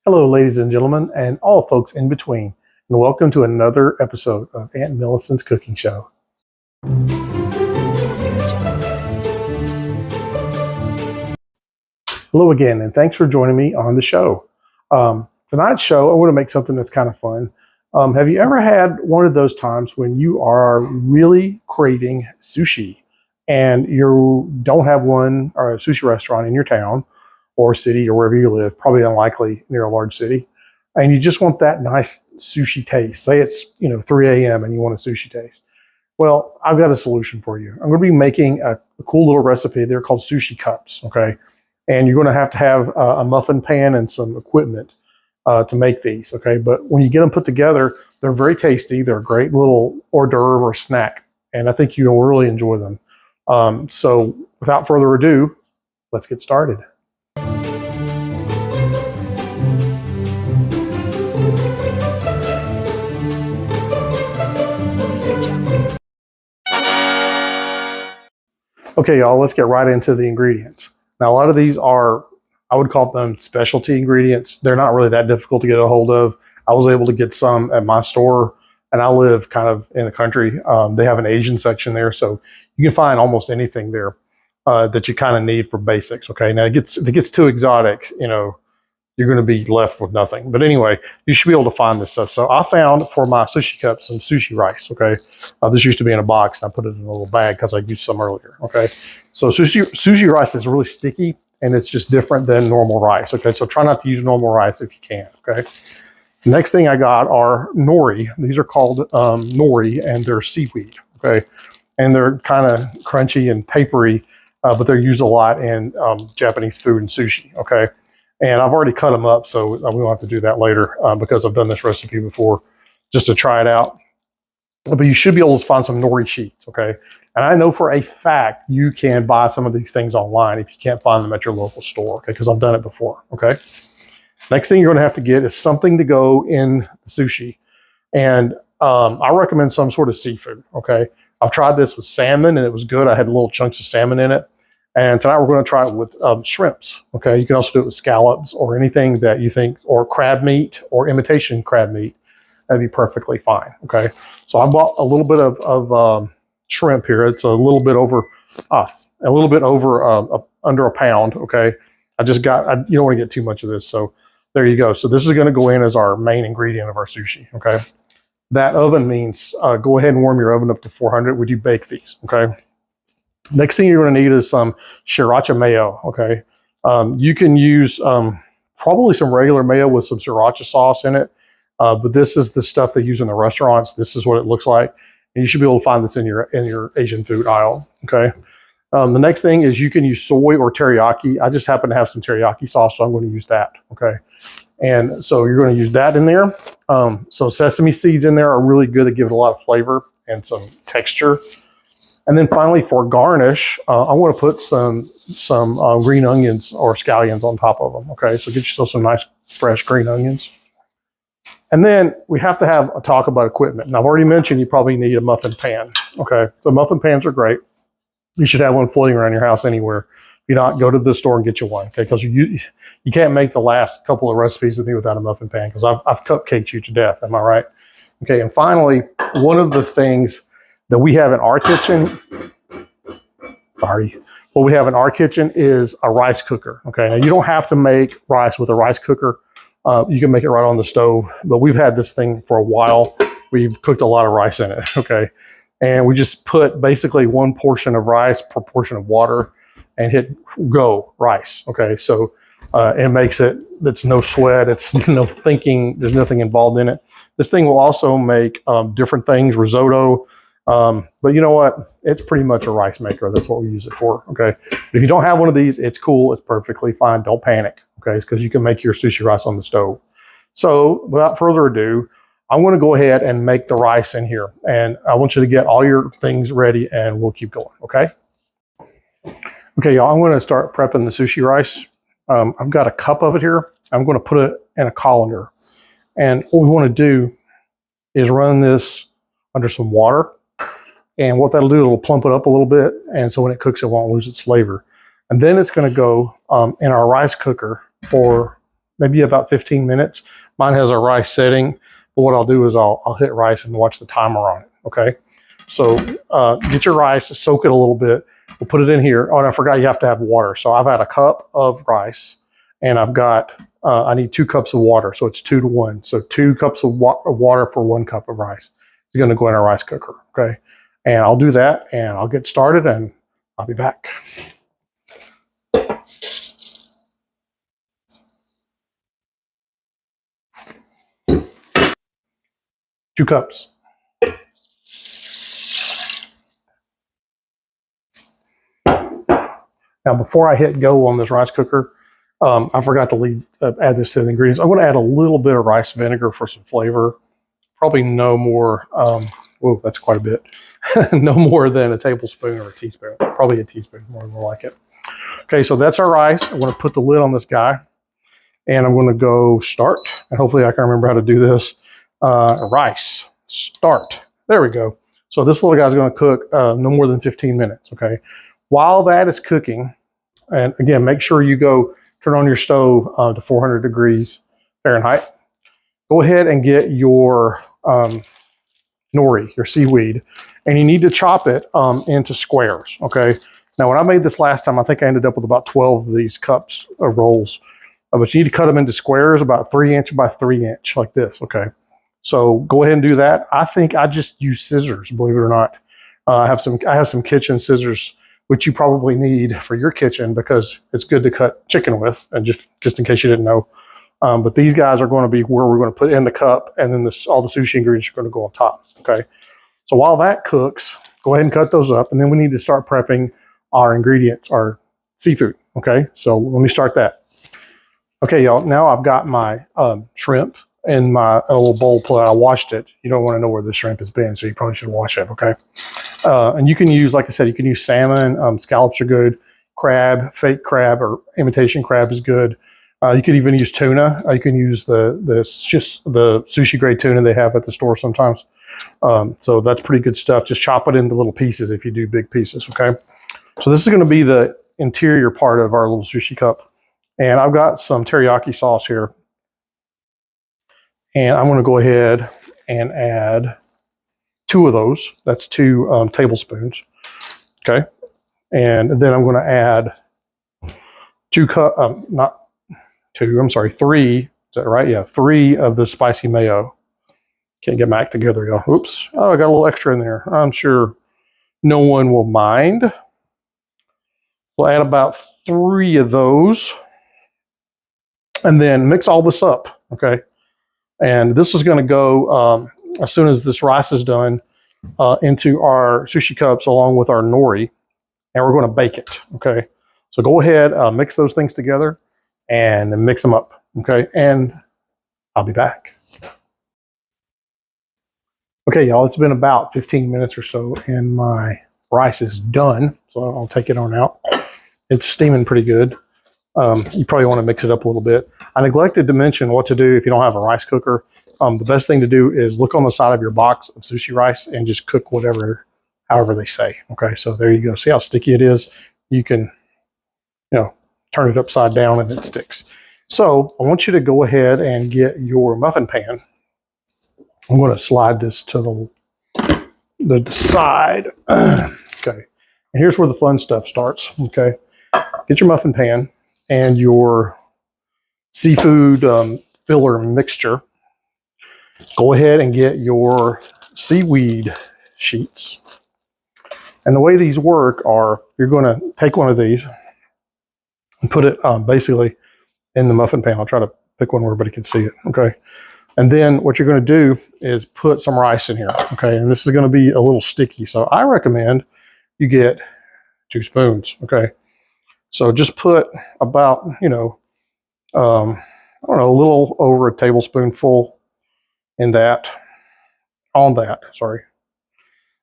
Hello, ladies and gentlemen, and all folks in between, and welcome to another episode of Aunt Millicent's Cooking Show. Hello again, and thanks for joining me on the show. Tonight's show, I want to make something that's kind of fun. Have you ever had one of those times when you are really craving sushi and you don't have one or a sushi restaurant in your town or city or wherever you live, probably unlikely near a large city, and you just want that nice sushi taste? Say it's 3 a.m. and you want a sushi taste. Well, I've got a solution for you. I'm going to be making a cool little recipe. They're called sushi cups, okay? And you're going to have a muffin pan and some equipment to make these, okay? But when you get them put together, they're very tasty. They're a great little hors d'oeuvre or snack, and I think you'll really enjoy them. So without further ado, let's get started. Okay, y'all, let's get right into the ingredients. Now, a lot of these are, I would call them specialty ingredients. They're not really that difficult to get a hold of. I was able to get some at my store, and I live kind of in the country. They have an Asian section there, so you can find almost anything there that you kind of need for basics, okay? Now, if it gets too exotic, you're going to be left with nothing. But anyway, you should be able to find this stuff. So I found for my sushi cups some sushi rice, okay? This used to be in a box, and I put it in a little bag because I used some earlier, okay? So sushi rice is really sticky, and it's just different than normal rice, okay? So try not to use normal rice if you can, okay? The next thing I got are nori. These are called nori, and they're seaweed, okay? And they're kind of crunchy and papery, but they're used a lot in Japanese food and sushi, okay? And I've already cut them up, so we won't have to do that later because I've done this recipe before just to try it out. But you should be able to find some nori sheets, okay? And I know for a fact you can buy some of these things online if you can't find them at your local store, okay? Because I've done it before, okay? Next thing you're going to have to get is something to go in the sushi. And I recommend some sort of seafood, okay? I've tried this with salmon, and it was good. I had little chunks of salmon in it. And tonight we're going to try it with shrimps, okay? You can also do it with scallops or anything that you think, or crab meat or imitation crab meat. That'd be perfectly fine, okay? So I bought a little bit of shrimp here. It's a little bit over under a pound, okay? You don't want to get too much of this, so there you go. So this is going to go in as our main ingredient of our sushi, okay? That oven means go ahead and warm your oven up to 400 when you bake these, okay? Next thing you're going to need is some Shiracha mayo, okay? You can use probably some regular mayo with some Shiracha sauce in it, but this is the stuff they use in the restaurants. This is what it looks like, and you should be able to find this in your Asian food aisle, okay? The next thing is you can use soy or teriyaki. I just happen to have some teriyaki sauce, so I'm going to use that, okay? And so you're going to use that in there. So sesame seeds in there are really good. They give it a lot of flavor and some texture. And then finally, for garnish, I want to put some green onions or scallions on top of them, okay? So get yourself some nice fresh green onions. And then we have to have a talk about equipment. And I've already mentioned you probably need a muffin pan, okay? So muffin pans are great. You should have one floating around your house anywhere. If you not, go to the store and get you one, okay? Because you can't make the last couple of recipes with me without a muffin pan, because I've cupcaked you to death, am I right? Okay, and finally, one of the things that we have in our kitchen, what we have in our kitchen is a rice cooker, okay? Now, you don't have to make rice with a rice cooker. You can make it right on the stove, but we've had this thing for a while. We've cooked a lot of rice in it, okay? And we just put basically one portion of rice per portion of water and hit go rice, okay? So it makes it's no sweat, it's no thinking, there's nothing involved in it. This thing will also make different things, risotto, but you know what? It's pretty much a rice maker. That's what we use it for, okay? If you don't have one of these, it's cool. It's perfectly fine. Don't panic, okay? It's because you can make your sushi rice on the stove. So without further ado, I'm going to go ahead and make the rice in here. And I want you to get all your things ready, and we'll keep going, okay? Okay, y'all, I'm going to start prepping the sushi rice. I've got a cup of it here. I'm going to put it in a colander. And what we want to do is run this under some water. And what that'll do, it'll plump it up a little bit. And so when it cooks, it won't lose its flavor. And then it's going to go in our rice cooker for maybe about 15 minutes. Mine has a rice setting, but what I'll do is I'll hit rice and watch the timer on it, okay? So get your rice, soak it a little bit. We'll put it in here. Oh, and I forgot you have to have water. So I've had a cup of rice, and I've got, I need 2 cups of water, so it's 2 to 1. So 2 cups of water for 1 cup of rice. It's gonna go in a rice cooker, okay? And I'll do that, and I'll get started, and I'll be back. 2 cups. Now, before I hit go on this rice cooker, I forgot to add this to the ingredients. I'm going to add a little bit of rice vinegar for some flavor. Probably no more, whoa, that's quite a bit. No more than a tablespoon or a teaspoon. Probably a teaspoon, more like it. Okay, so that's our rice. I'm going to put the lid on this guy, and I'm going to go start, and hopefully I can remember how to do this. Rice, start. There we go. So this little guy's going to cook no more than 15 minutes, okay? While that is cooking, and again, make sure you go turn on your stove to 400 degrees Fahrenheit. Go ahead and get your nori, your seaweed, and you need to chop it into squares, okay? Now, when I made this last time, I think I ended up with about 12 of these cups of rolls, but you need to cut them into squares about 3 inch by 3 inch like this, okay? So go ahead and do that. I think I just use scissors, believe it or not. I have some kitchen scissors, which you probably need for your kitchen because it's good to cut chicken with, and just in case you didn't know. But these guys are going to be where we're going to put in the cup, and then all the sushi ingredients are going to go on top, okay? So while that cooks, go ahead and cut those up, and then we need to start prepping our ingredients, our seafood, okay? So let me start that. Okay, y'all, now I've got my shrimp in my little bowl plate. I washed it. You don't want to know where the shrimp has been, so you probably should wash it, okay? And you can use, like I said, you can use salmon. Scallops are good. Crab, fake crab or imitation crab is good. You could even use tuna. You can use the sushi grade tuna they have at the store sometimes. So that's pretty good stuff. Just chop it into little pieces if you do big pieces, okay? So this is going to be the interior part of our little sushi cup. And I've got some teriyaki sauce here. And I'm going to go ahead and add 2 of those. That's 2 tablespoons. Okay. And then I'm going to add 3. Is that right? Yeah, 3 of the spicy mayo. Can't get my act together, y'all. Oops. Oh, I got a little extra in there. I'm sure no one will mind. We'll add about 3 of those. And then mix all this up. Okay. And this is going to go, as soon as this rice is done, into our sushi cups along with our nori, and we're going to bake it, okay? So go ahead, mix those things together, and then mix them up, okay? And I'll be back. Okay, y'all, it's been about 15 minutes or so, and my rice is done, so I'll take it on out. It's steaming pretty good. You probably want to mix it up a little bit. I neglected to mention what to do if you don't have a rice cooker. The best thing to do is look on the side of your box of sushi rice and just cook however they say. Okay, so there you go. See how sticky it is? You can, turn it upside down and it sticks. So I want you to go ahead and get your muffin pan. I'm going to slide this to the side. Okay, and here's where the fun stuff starts. Okay, get your muffin pan and your seafood filler mixture. Go ahead and get your seaweed sheets. And the way these work are, you're going to take one of these and put it basically in the muffin pan. I'll try to pick one where everybody can see it, okay? And then what you're going to do is put some rice in here, okay? And this is going to be a little sticky, so I recommend you get 2 spoons, okay? So just put about, I don't know, a little over a tablespoonful on that, sorry.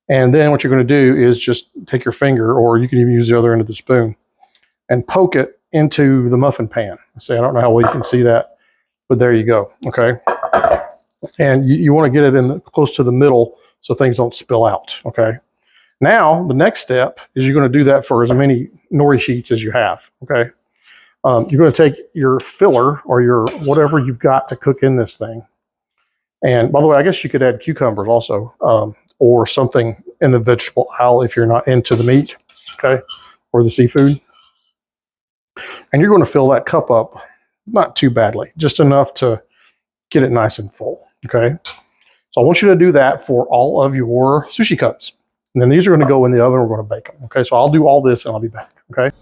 And then what you're going to do is just take your finger, or you can even use the other end of the spoon, and poke it into the muffin pan. See, I don't know how well you can see that, but there you go, okay? And you want to get it close to the middle so things don't spill out, okay? Now, the next step is you're going to do that for as many nori sheets as you have, okay? You're going to take your filler or your whatever you've got to cook in this thing. And by the way, I guess you could add cucumbers also, or something in the vegetable aisle if you're not into the meat, okay, or the seafood. And you're going to fill that cup up, not too badly, just enough to get it nice and full, okay? So I want you to do that for all of your sushi cups. And then these are going to go in the oven. We're going to bake them, okay? So I'll do all this and I'll be back, okay?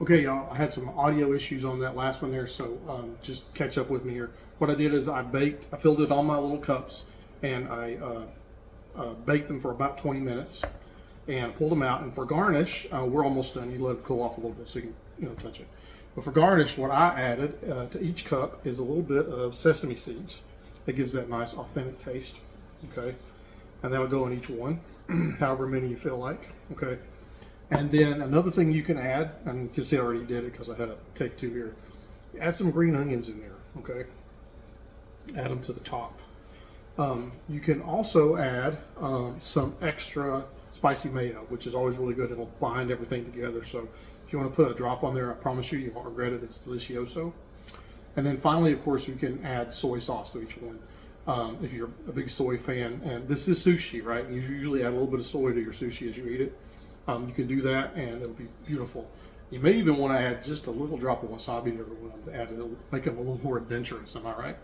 Okay, y'all, I had some audio issues on that last one there, so just catch up with me here. What I did is I filled it on my little cups, and I baked them for about 20 minutes and pulled them out. And for garnish, we're almost done. You let it cool off a little bit so you can touch it. But for garnish, what I added to each cup is a little bit of sesame seeds. It gives that nice, authentic taste, okay? And that'll go in each one, however many you feel like, okay? And then another thing you can add, and you can see I already did it because I had a take two here. Add some green onions in there, okay? Add them to the top. You can also add some extra spicy mayo, which is always really good. It'll bind everything together. So if you want to put a drop on there, I promise you won't regret it. It's delicioso. And then finally, of course, you can add soy sauce to each one. If you're a big soy fan, and this is sushi, right? You usually add a little bit of soy to your sushi as you eat it. You can do that, and it'll be beautiful. You may even want to add just a little drop of wasabi to everyone to add it. It'll make them a little more adventurous. Am I right?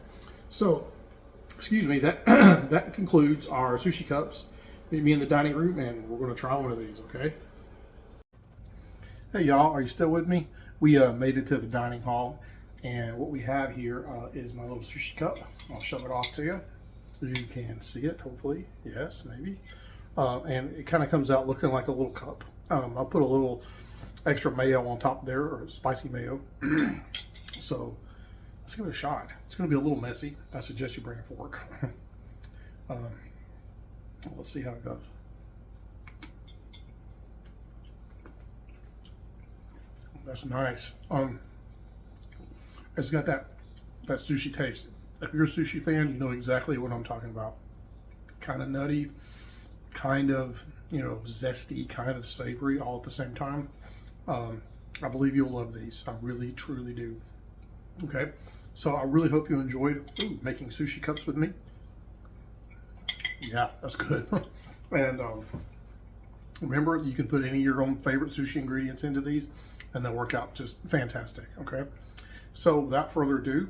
So, excuse me. That that concludes our sushi cups. Meet me in the dining room, and we're going to try one of these. Okay. Hey, y'all. Are you still with me? We made it to the dining hall, and what we have here is my little sushi cup. I'll shove it off to you. You can see it, hopefully. Yes, maybe. And it kind of comes out looking like a little cup. I'll put a little extra mayo on top there, or spicy mayo. So let's give it a shot. It's going to be a little messy. I suggest you bring a fork. Let's see how it goes. That's nice. It's got that sushi taste. If you're a sushi fan, you know exactly what I'm talking about. Kind of nutty, kind of, zesty, kind of savory, all at the same time. I believe you'll love these. I really, truly do. Okay, so I really hope you enjoyed making sushi cups with me. Yeah, that's good. And remember, you can put any of your own favorite sushi ingredients into these, and they'll work out just fantastic. Okay, so without further ado,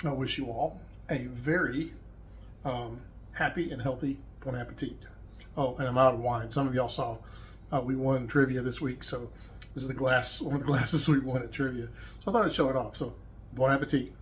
I wish you all a very happy and healthy bon appetit. Oh, and I'm out of wine. Some of y'all saw we won trivia this week, so this is one of the glasses we won at trivia. So I thought I'd show it off. So bon appetit.